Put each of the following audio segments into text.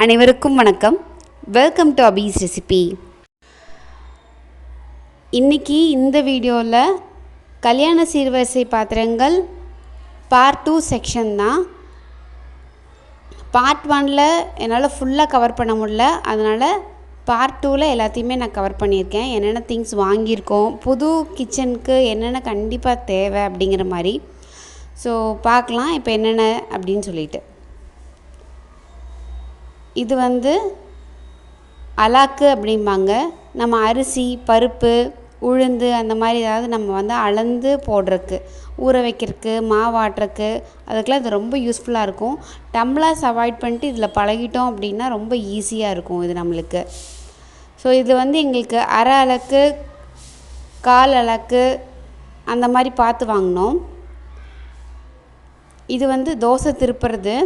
அனைவருக்கும் வணக்கம். Welcome to Abi's recipe. இன்றைக்கி இந்த வீடியோவில் கல்யாண சீர்வரிசை பாத்திரங்கள் பார்ட் 2 செக்ஷன் தான். பார்ட் 1ல் என்னால் ஃபுல்லாக கவர் பண்ண முடியல, அதனால் பார்ட் 2ல் எல்லாத்தையுமே நான் கவர் பண்ணியிருக்கேன். என்னென்ன திங்ஸ் வாங்கியிருக்கோம், புது கிச்சனுக்கு என்னென்ன கண்டிப்பாக தேவை அப்படிங்கிற மாதிரி. ஸோ பார்க்கலாம் இப்போ என்னென்ன அப்படின்னு சொல்லிட்டு. இது அலாக்கு அப்படிம்பாங்க. நம்ம அரிசி, பருப்பு, உளுந்து அந்த மாதிரி ஏதாவது நம்ம அளந்து போடுறதுக்கு, ஊற வைக்கிறதுக்கு, மாவாட்டுறதுக்கு, அதுக்கெலாம் இது ரொம்ப யூஸ்ஃபுல்லாக இருக்கும். டம்ளர்ஸ் அவாய்ட் பண்ணிட்டு இதில் பழகிட்டோம் அப்படின்னா ரொம்ப ஈஸியாக இருக்கும் இது நம்மளுக்கு. ஸோ இது எங்களுக்கு அரை அலக்கு, கால் அலக்கு அந்த மாதிரி பார்த்து வாங்கினோம். இது தோசை திருப்புறது.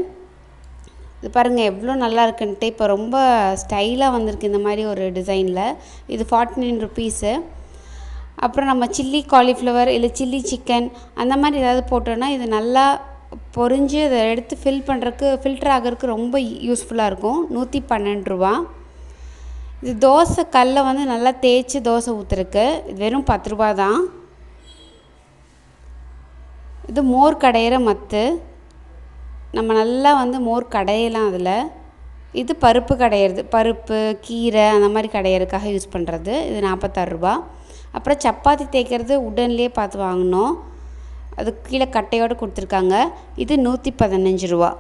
இது பாருங்கள் எவ்வளோ நல்லா இருக்குன்ட்டு. இப்போ ரொம்ப ஸ்டைலாக வந்திருக்கு இந்த மாதிரி ஒரு டிசைனில். இது 49 ருபீஸு. அப்புறம் நம்ம சில்லி காலிஃப்ளவர் இல்லை சில்லி சிக்கன் அந்த மாதிரி ஏதாவது போட்டோன்னா இது நல்லா பொரிஞ்சு அதை எடுத்து ஃபில்டர் ஆகிறதுக்கு ரொம்ப யூஸ்ஃபுல்லாக இருக்கும். 112 ரூபா. இது தோசை கல்லை நல்லா தேய்ச்சி தோசை ஊற்றுறக்கு. இது வெறும் 10 ரூபா தான். இது மோர் கடையிற மத்து. நம்ம நல்லா மோர் கடையலாம் அதில். இது பருப்பு கடையிறது, பருப்பு, கீரை அந்த மாதிரி கடையிறதுக்காக யூஸ் பண்ணுறது. இது 46 ரூபா. அப்புறம் சப்பாத்தி தேய்க்கிறது உடன்லேயே பார்த்து வாங்கினோம். அது கீழே கட்டையோடு கொடுத்துருக்காங்க. இது 115 ரூபா.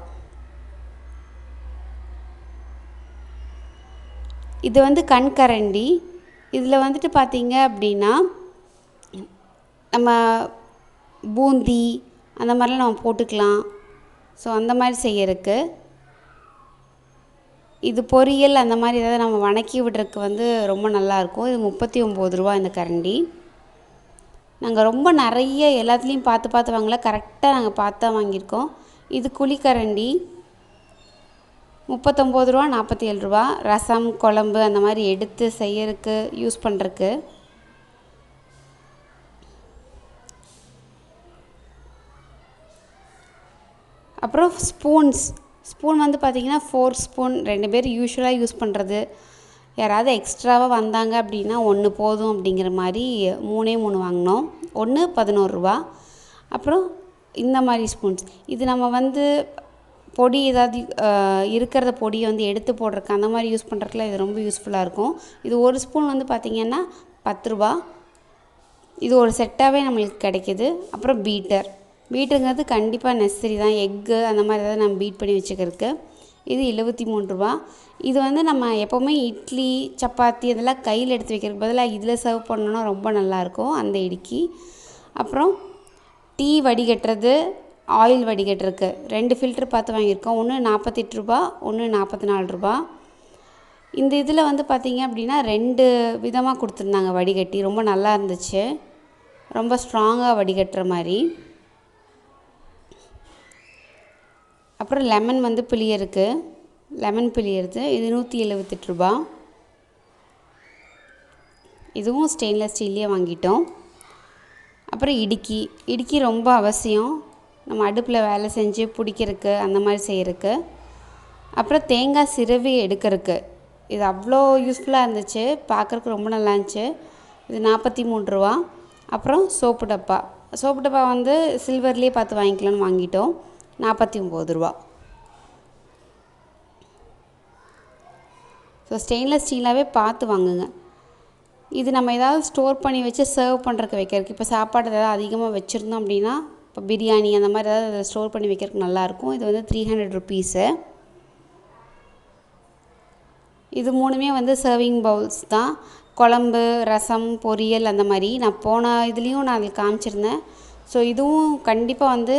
இது கண்கரண்டி. இதில் பார்த்தீங்க அப்படின்னா நம்ம பூந்தி அந்த மாதிரிலாம் நம்ம போட்டுக்கலாம். ஸோ அந்த மாதிரி செய்யறதுக்கு. இது பொரியல் அந்த மாதிரி ஏதாவது நம்ம வணக்கி விடுறதுக்கு ரொம்ப நல்லாயிருக்கும். இது 39 ரூபா இந்த கரண்டி. நாங்கள் ரொம்ப நிறைய எல்லாத்துலேயும் பார்த்து வாங்கல, கரெக்டாக நாங்கள் பார்த்தா வாங்கியிருக்கோம். இது குழிக்கரண்டி 39 ரூபா, 47 ரூபா. ரசம், குழம்பு அந்த மாதிரி எடுத்து செய்யறதுக்கு யூஸ் பண்ணுறதுக்கு. அப்புறம் ஸ்பூன் பார்த்திங்கன்னா 4 ஸ்பூன். 2 பேர் யூஸ்வலாக யூஸ் பண்ணுறது. யாராவது எக்ஸ்ட்ராவாக வந்தாங்க அப்படின்னா 1 போதும் அப்படிங்கிற மாதிரி 3 வாங்கினோம். 1 11 ரூபா. அப்புறம் இந்த மாதிரி ஸ்பூன்ஸ். இது நம்ம பொடி ஏதாவது இருக்கிற பொடியை எடுத்து போடுறதுக்கு அந்த மாதிரி யூஸ் பண்ணுறதுக்குலாம் இது ரொம்ப யூஸ்ஃபுல்லாக இருக்கும். இது ஒரு ஸ்பூன் பார்த்திங்கன்னா 10 ரூபா. இது ஒரு செட்டாகவே நம்மளுக்கு கிடைக்கிது. அப்புறம் பீட்டுங்கிறது கண்டிப்பாக நெசசரி தான். எக்கு அந்த மாதிரி ஏதாவது நம்ம பீட் பண்ணி வச்சுக்கிறதுக்கு. இது 73 ரூபா. இது நம்ம எப்போவுமே இட்லி, சப்பாத்தி இதெல்லாம் கையில் எடுத்து வைக்கிறதுக்கு பதிலாக இதில் சர்வ் பண்ணோன்னா ரொம்ப நல்லாயிருக்கும் அந்த இடுக்கி. அப்புறம் டீ வடிகட்டுறது, ஆயில் வடிகட்டுறதுக்கு 2 ஃபில்ட்ரு பார்த்து வாங்கியிருக்கோம். ஒன்று 48 ரூபா, ஒன்று 44 ரூபா. இந்த இதில் பார்த்திங்க அப்படின்னா 2 விதமாக கொடுத்துருந்தாங்க வடிகட்டி. ரொம்ப நல்லா இருந்துச்சு. ரொம்ப ஸ்ட்ராங்காக வடிகட்டுற மாதிரி. அப்புறம் லெமன் பிழியறதுக்கு, லெமன் பிழியறது. இது 178 ரூபா. இதுவும் ஸ்டெயின்லெஸ் ஸ்டீல்லே வாங்கிட்டோம். அப்புறம் இடுக்கி ரொம்ப அவசியம். நம்ம அடுப்பில் வேலை செஞ்சு பிடிக்கிறதுக்கு அந்த மாதிரி செய்கிறதுக்கு. அப்புறம் தேங்காய் சிரவி எடுக்கிறதுக்கு. இது அவ்வளோ யூஸ்ஃபுல்லாக இருந்துச்சு. பார்க்குறதுக்கு ரொம்ப நல்லா இருந்துச்சு. இது 43 ரூபா. அப்புறம் சோப்பு டப்பா சில்வர்லேயே பார்த்து வாங்கிக்கலான்னு வாங்கிட்டோம். 49 ரூபா. ஸோ ஸ்டெயின்லெஸ் ஸ்டீலாகவே பார்த்து வாங்குங்க. இது நம்ம ஏதாவது ஸ்டோர் பண்ணி வச்சு சர்வ் பண்ணுறதுக்கு வைக்கிறதுக்கு. இப்போ சாப்பாடு ஏதாவது அதிகமாக வச்சுருந்தோம் அப்படின்னா, இப்போ பிரியாணி அந்த மாதிரி ஏதாவது ஸ்டோர் பண்ணி வைக்கிறதுக்கு நல்லாயிருக்கும். இது 300 ருபீஸு. இது 3மே சர்விங் பவுல்ஸ் தான். குழம்பு, ரசம், பொரியல் அந்த மாதிரி. நான் போன இதுலேயும் நான் அதில் காமிச்சிருந்தேன். ஸோ இதுவும் கண்டிப்பாக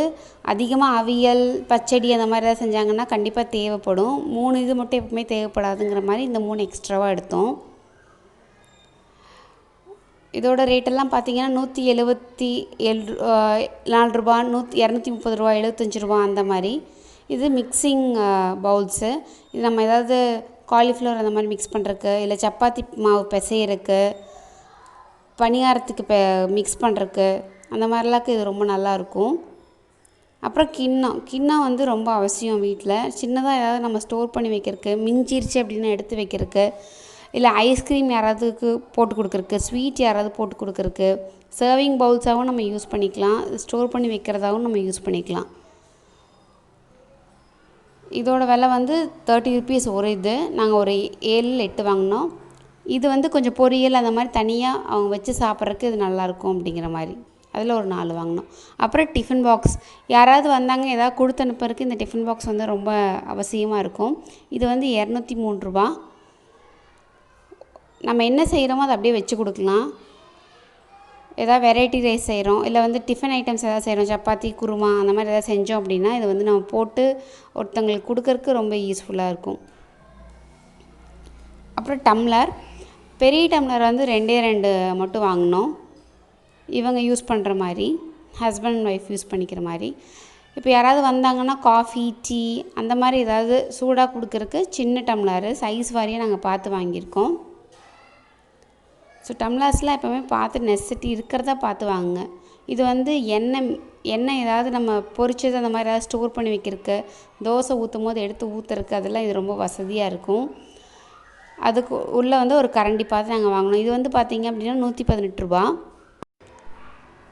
அதிகமாக அவியல், பச்சடி அந்த மாதிரி ஏதாவது செஞ்சாங்கன்னா கண்டிப்பாக தேவைப்படும். 3 இது மட்டும் எப்பவுமே தேவைப்படாதுங்கிற மாதிரி இந்த 3 எக்ஸ்ட்ராவாக எடுத்தோம். இதோட ரேட்டெல்லாம் பார்த்திங்கன்னா 174 ரூபா, 230 ரூபா, 75 ரூபா அந்த மாதிரி. இது மிக்சிங் பவுல்ஸு. இது நம்ம ஏதாவது காலிஃப்ளவர் அந்த மாதிரி மிக்ஸ் பண்ணுறதுக்கு, இல்லை சப்பாத்தி மாவு பிசையறதுக்கு, பணியாரத்துக்கு மிக்ஸ் பண்ணுறதுக்கு அந்த மாதிரிலாக்கு இது ரொம்ப நல்லாயிருக்கும். அப்புறம் கிண்ணம் வந்து ரொம்ப அவசியம் வீட்டில். சின்னதாக ஏதாவது நம்ம ஸ்டோர் பண்ணி வைக்கிறதுக்கு, மிஞ்சிருச்சு அப்படின்னா எடுத்து வைக்கிறதுக்கு, இல்லை ஐஸ்கிரீம் யாராவதுக்கு போட்டு கொடுக்குறக்கு, ஸ்வீட் யாராவது போட்டு கொடுக்குறக்கு, சர்விங் பவுல்ஸாகவும் நம்ம யூஸ் பண்ணிக்கலாம், ஸ்டோர் பண்ணி வைக்கிறதாகவும் நம்ம யூஸ் பண்ணிக்கலாம். இதோட விலை வந்து 30 rupees ஒரு இது. நாங்கள் ஒரு 7-8 வாங்கினோம். இது வந்து கொஞ்சம் பொரியல் அந்த மாதிரி தனியாக அவங்க வச்சு சாப்பிட்றதுக்கு இது நல்லாயிருக்கும் அப்படிங்கிற மாதிரி அதில் ஒரு 4 வாங்கினோம். அப்புறம் டிஃபன் பாக்ஸ் யாராவது வந்தாங்க ஏதாவது கொடுத்து அனுப்புறதுக்கு இந்த டிஃபன் பாக்ஸ் வந்து ரொம்ப அவசியமாக இருக்கும். இது வந்து 203 ரூபா. நம்ம என்ன செய்கிறோமோ அதை அப்படியே வச்சு கொடுக்கலாம். ஏதாவது வெரைட்டி ரைஸ் செய்கிறோம், இல்லை வந்து டிஃபன் ஐட்டம்ஸ் ஏதாவது செய்கிறோம், சப்பாத்தி குருமா அந்த மாதிரி ஏதாவது செஞ்சோம் அப்படின்னா இது வந்து நம்ம போட்டு ஒருத்தங்களுக்கு கொடுக்கறக்கு ரொம்ப யூஸ்ஃபுல்லாக இருக்கும். அப்புறம் டம்ளர், பெரிய டம்ளர் வந்து 2 மட்டும் வாங்கினோம். இவங்க யூஸ் பண்ணுற மாதிரி, ஹஸ்பண்ட் அண்ட் ஒய்ஃப் யூஸ் பண்ணிக்கிற மாதிரி. இப்போ யாராவது வந்தாங்கன்னா காஃபி டீ அந்த மாதிரி ஏதாவது சூடாக கொடுக்கறக்கு சின்ன டம்ளரு சைஸ் வாரியாக நாங்கள் பார்த்து வாங்கியிருக்கோம். ஸோ டம்ளர்ஸ்லாம் எப்போவுமே பார்த்து நெசசிட்டி இருக்கிறதா பார்த்து வாங்குங்க. இது வந்து எண்ணெய் ஏதாவது நம்ம பொரிச்சது அந்த மாதிரி ஏதாவது ஸ்டோர் பண்ணி வைக்கிறதுக்கு, தோசை ஊற்றும் போது எடுத்து ஊற்றுறதுக்கு அதெல்லாம் இது ரொம்ப வசதியாக இருக்கும். அதுக்கு உள்ளே வந்து ஒரு கரண்டி பார்த்து நாங்கள் வாங்கினோம். இது வந்து பார்த்திங்க அப்படின்னா 118 ரூபா.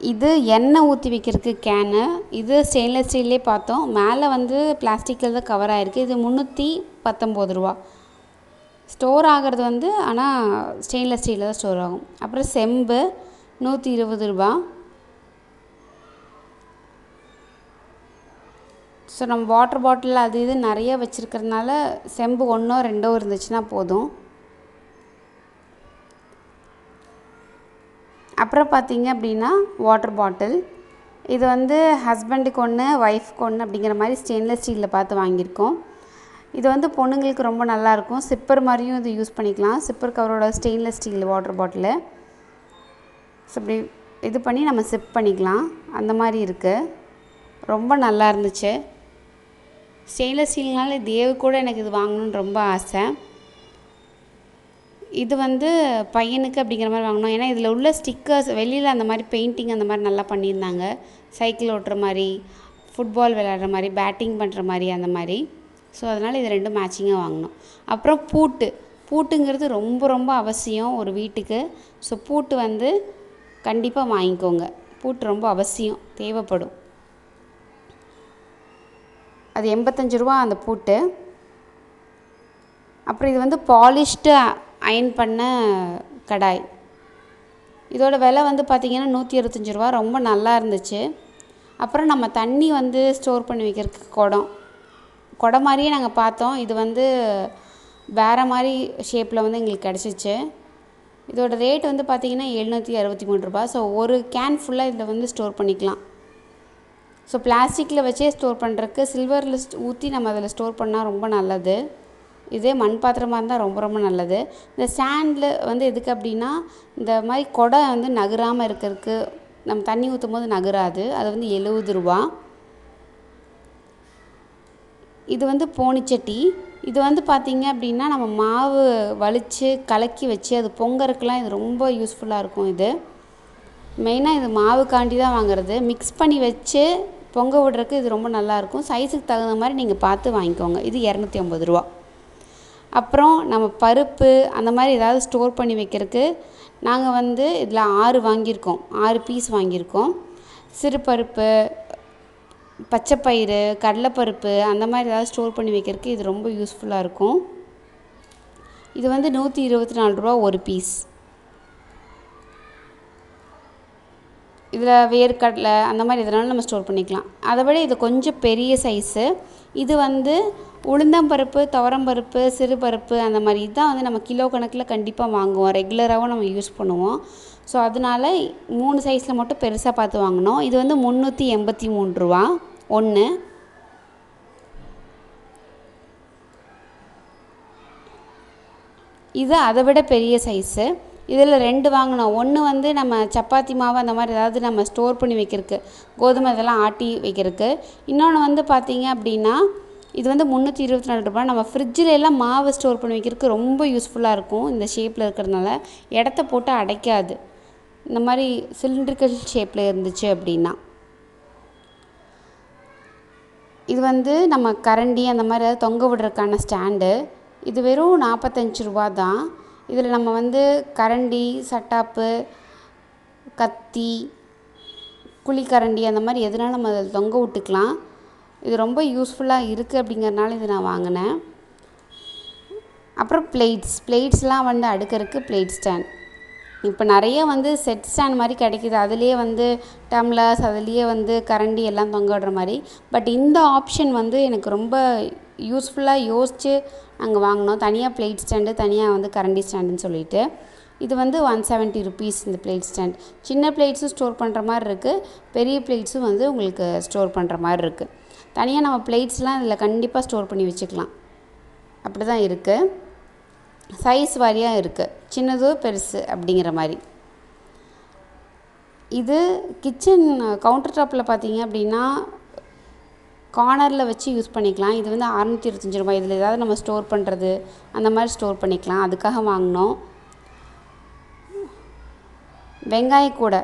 இது எண்ணெய் ஊற்றி வைக்கிறதுக்கு கேனு. இது ஸ்டெயின்லெஸ் ஸ்டீல்லே பார்த்தோம், மேலே வந்து பிளாஸ்டிக்கில் தான் கவர் ஆகிருக்கு. இது 319 ரூபா. ஸ்டோர் ஆகிறது வந்து ஆனால் ஸ்டெயின்லெஸ் ஸ்டீலில் தான் ஸ்டோர் ஆகும். அப்புறம் செம்பு 120 ரூபா. ஸோ நம்ம வாட்டர் பாட்டில் அது இது நிறைய வச்சுருக்கிறதுனால செம்பு 1 or 2 இருந்துச்சுன்னா போதும். அப்புறம் பார்த்திங்க அப்படின்னா வாட்டர் பாட்டில், இது வந்து ஹஸ்பண்டுக்கு 1 ஒய்ஃப்க்கு 1 அப்படிங்கிற மாதிரி ஸ்டெயின்லெஸ் ஸ்டீலில் பார்த்து வாங்கியிருக்கோம். இது வந்து பொண்ணுங்களுக்கு ரொம்ப நல்லாயிருக்கும். சிப்பர் மாதிரியும் இது யூஸ் பண்ணிக்கலாம். சிப்பர் கவரோட stainless steel water bottle. So இப்படி இது பண்ணி நம்ம சிப் பண்ணிக்கலாம், அந்த மாதிரி இருக்குது. ரொம்ப நல்லா இருந்துச்சு. ஸ்டெயின்லெஸ் ஸ்டீல்னால தேவ கூட எனக்கு இது வாங்கணுன்னு ரொம்ப ஆசை. இது வந்து பையனுக்கு அப்படிங்கிற மாதிரி வாங்கினோம். ஏன்னா இதில் உள்ள ஸ்டிக்கர்ஸ் வெளியில் அந்த மாதிரி பெயிண்டிங் அந்த மாதிரி நல்லா பண்ணியிருந்தாங்க. சைக்கிள் ஓட்டுற மாதிரி, ஃபுட்பால் விளையாடுற மாதிரி, பேட்டிங் பண்ணுற மாதிரி அந்த மாதிரி. ஸோ அதனால் இது 2 மேட்சிங்காக வாங்கினோம். அப்புறம் பூட்டுங்கிறது ரொம்ப ரொம்ப அவசியம் ஒரு வீட்டுக்கு. ஸோ பூட்டு வந்து கண்டிப்பாக வாங்கிக்கோங்க. பூட்டு ரொம்ப அவசியம், தேவைப்படும். அது 85 ரூபா அந்த பூட்டு. அப்புறம் இது வந்து பாலிஷ்டு அயன் பண்ண கடாய். இதோட விலை வந்து பார்த்திங்கன்னா 125 ரூபா. ரொம்ப நல்லா இருந்துச்சு. அப்புறம் நம்ம தண்ணி வந்து ஸ்டோர் பண்ணி வைக்கிறதுக்கு குடம் மாதிரியே நாங்கள் பார்த்தோம். இது வந்து வேறு மாதிரி ஷேப்பில் வந்து எங்களுக்கு கிடச்சிச்சு. இதோட ரேட் வந்து பார்த்திங்கன்னா 763 ரூபா. ஸோ ஒரு கேன் ஃபுல்லாக இதில் வந்து ஸ்டோர் பண்ணிக்கலாம். ஸோ பிளாஸ்டிக்கில் வச்சே ஸ்டோர் பண்ணுறதுக்கு சில்வரில் ஊற்றி நம்ம அதில் ஸ்டோர் பண்ணால் ரொம்ப நல்லது. இதே மண் பாத்திரமாக இருந்தால் ரொம்ப ரொம்ப நல்லது. இந்த ஸ்டாண்டில் வந்து எதுக்கு அப்படின்னா இந்த மாதிரி குடம் வந்து நகராமல் இருக்கிறதுக்கு, நம்ம தண்ணி ஊற்றும் போது நகராது. அது வந்து 70 ரூபா. இது வந்து போனிச்சட்டி. இது வந்து பார்த்திங்க அப்படின்னா நம்ம மாவு வலித்து கலக்கி வச்சு அது பொங்கறதுக்கெலாம் இது ரொம்ப யூஸ்ஃபுல்லாக இருக்கும். இது மெயினாக இது மாவுக்காண்டி தான் வாங்குறது. மிக்ஸ் பண்ணி வச்சு பொங்க விடுறதுக்கு இது ரொம்ப நல்லாயிருக்கும். சைஸுக்கு தகுந்த மாதிரி நீங்கள் பார்த்து வாங்கிக்கோங்க. இது 250 ரூபா. அப்புறம் நம்ம பருப்பு அந்த மாதிரி ஏதாவது ஸ்டோர் பண்ணி வைக்கிறதுக்கு நாங்கள் வந்து இதில் 6 வாங்கியிருக்கோம், 6 பீஸ் வாங்கியிருக்கோம். சிறுபருப்பு, பச்சைப்பயிறு, கடலைப்பருப்பு அந்த மாதிரி ஏதாவது ஸ்டோர் பண்ணி வைக்கிறதுக்கு இது ரொம்ப யூஸ்ஃபுல்லாக இருக்கும். இது வந்து 124 ரூபா ஒரு பீஸ். இதில் வேர்க்கடலை அந்த மாதிரி இதெல்லாம் நம்ம ஸ்டோர் பண்ணிக்கலாம். அதை விட இது கொஞ்சம் பெரிய சைஸு. இது வந்து உளுந்தம்பருப்பு, துவரம்பருப்பு, சிறுபருப்பு அந்த மாதிரி இதுதான் வந்து நம்ம கிலோ கணக்கில் கண்டிப்பாக வாங்குவோம், ரெகுலராகவும் நம்ம யூஸ் பண்ணுவோம். ஸோ அதனால் 3 சைஸில் மட்டும் பெருசாக பார்த்து வாங்கினோம். இது வந்து 383 ரூபா ஒன்று. இது அதை விட பெரிய சைஸு. இதில் 2 வாங்கினோம். ஒன்று வந்து நம்ம சப்பாத்தி மாவு அந்த மாதிரி ஏதாவது நம்ம ஸ்டோர் பண்ணி வைக்கிறதுக்கு, கோதுமை இதெல்லாம் ஆட்டி வைக்கிறதுக்கு. இன்னொன்று வந்து பார்த்திங்க அப்படின்னா இது வந்து 324 ரூபா. நம்ம ஃப்ரிட்ஜில் எல்லாம் மாவு ஸ்டோர் பண்ணி வைக்கிறதுக்கு ரொம்ப யூஸ்ஃபுல்லாக இருக்கும். இந்த ஷேப்பில் இருக்கிறதுனால இடத்த போட்டு அடைக்காது. இந்த மாதிரி சிலிண்ட்ரிக்கல் ஷேப்பில் இருந்துச்சு அப்படின்னா. இது வந்து நம்ம கரண்டி அந்த மாதிரி ஏதாவது தொங்க விடுறதுக்கான ஸ்டாண்டு. இது வெறும் 45 ரூபா தான். இதில் நம்ம வந்து கரண்டி, சட்டாப்பு, கத்தி, குழிக்கரண்டி அந்த மாதிரி எதுனாலும் நம்ம அதில் தொங்க விட்டுக்கலாம். இது ரொம்ப யூஸ்ஃபுல்லாக இருக்குது அப்படிங்கிறனால இது நான் வாங்கினேன். அப்புறம் பிளேட்ஸ்லாம் வந்து அடுக்கிறதுக்கு பிளேட் ஸ்டாண்ட். இப்போ நிறைய வந்து செட் ஸ்டாண்ட் மாதிரி கிடைக்கிது. அதுலேயே வந்து டம்ளர்ஸ், அதுலேயே வந்து கரண்டி எல்லாம் தொங்க விடுற மாதிரி. பட் இந்த ஆப்ஷன் வந்து எனக்கு ரொம்ப யூஸ்ஃபுல்லாக யோசித்து நாங்கள் வாங்கினோம். தனியாக பிளேட் ஸ்டாண்டு, தனியாக வந்து கரண்டி ஸ்டாண்டுன்னு சொல்லிட்டு. இது வந்து 170 ருபீஸ் இந்த பிளேட் ஸ்டாண்ட். சின்ன பிளேட்ஸும் ஸ்டோர் பண்ணுற மாதிரி இருக்குது, பெரிய பிளேட்ஸும் வந்து உங்களுக்கு ஸ்டோர் பண்ணுற மாதிரி இருக்குது. தனியாக நம்ம பிளேட்ஸ்லாம் இதில் கண்டிப்பாக ஸ்டோர் பண்ணி வச்சுக்கலாம். அப்படி தான் இருக்குது. சைஸ் வாரியாக இருக்குது, சின்னது பெருசு அப்படிங்கிற மாதிரி. இது கிச்சன் கவுண்டர் டாப்பில் பார்த்தீங்க அப்படின்னா கார்னரில் வச்சு யூஸ் பண்ணிக்கலாம். இது வந்து 625 ரூபாய். இதில் ஏதாவது நம்ம ஸ்டோர் பண்ணுறது அந்த மாதிரி ஸ்டோர் பண்ணிக்கலாம். அதுக்காக வாங்கினோம். வெங்காயம் கூட,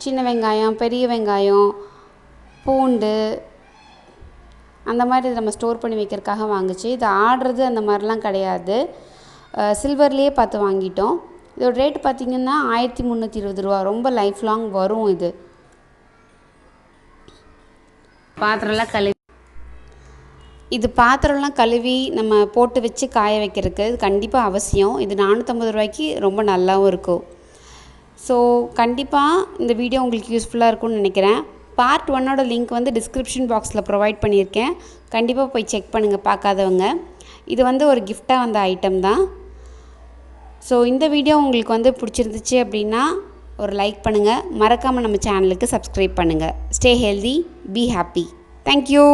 சின்ன வெங்காயம், பெரிய வெங்காயம், பூண்டு அந்த மாதிரி நம்ம ஸ்டோர் பண்ணி வைக்கிறதுக்காக வாங்குச்சு. இது ஆடுறது அந்த மாதிரிலாம் கிடையாது. சில்வர்லேயே பார்த்து வாங்கிட்டோம். இதோட ரேட் பார்த்திங்கன்னா 1320 ரூபா. ரொம்ப லைஃப் லாங் வரும். பாத்திரம்லாம் கழுவி நம்ம போட்டு வச்சு காய வைக்கிறதுக்கு இது கண்டிப்பாக அவசியம். இது 450 ரூபாய்க்கு ரொம்ப நல்லாவும் இருக்கும். ஸோ கண்டிப்பாக இந்த வீடியோ உங்களுக்கு யூஸ்ஃபுல்லாக இருக்கும்னு நினைக்கிறேன். பார்ட் 1ஓட லிங்க் வந்து டிஸ்கிரிப்ஷன் பாக்ஸில் ப்ரொவைட் பண்ணியிருக்கேன். கண்டிப்பாக போய் செக் பண்ணுங்கள் பார்க்காதவங்க. இது வந்து ஒரு கிஃப்டாக வந்த ஐட்டம் தான். ஸோ இந்த வீடியோ உங்களுக்கு வந்து பிடிச்சிருந்துச்சு அப்படின்னா ஒரு லைக் பண்ணுங்கள். மறக்காமல் நம்ம சேனலுக்கு சப்ஸ்கிரைப் பண்ணுங்கள். Stay healthy, be happy. Thank you.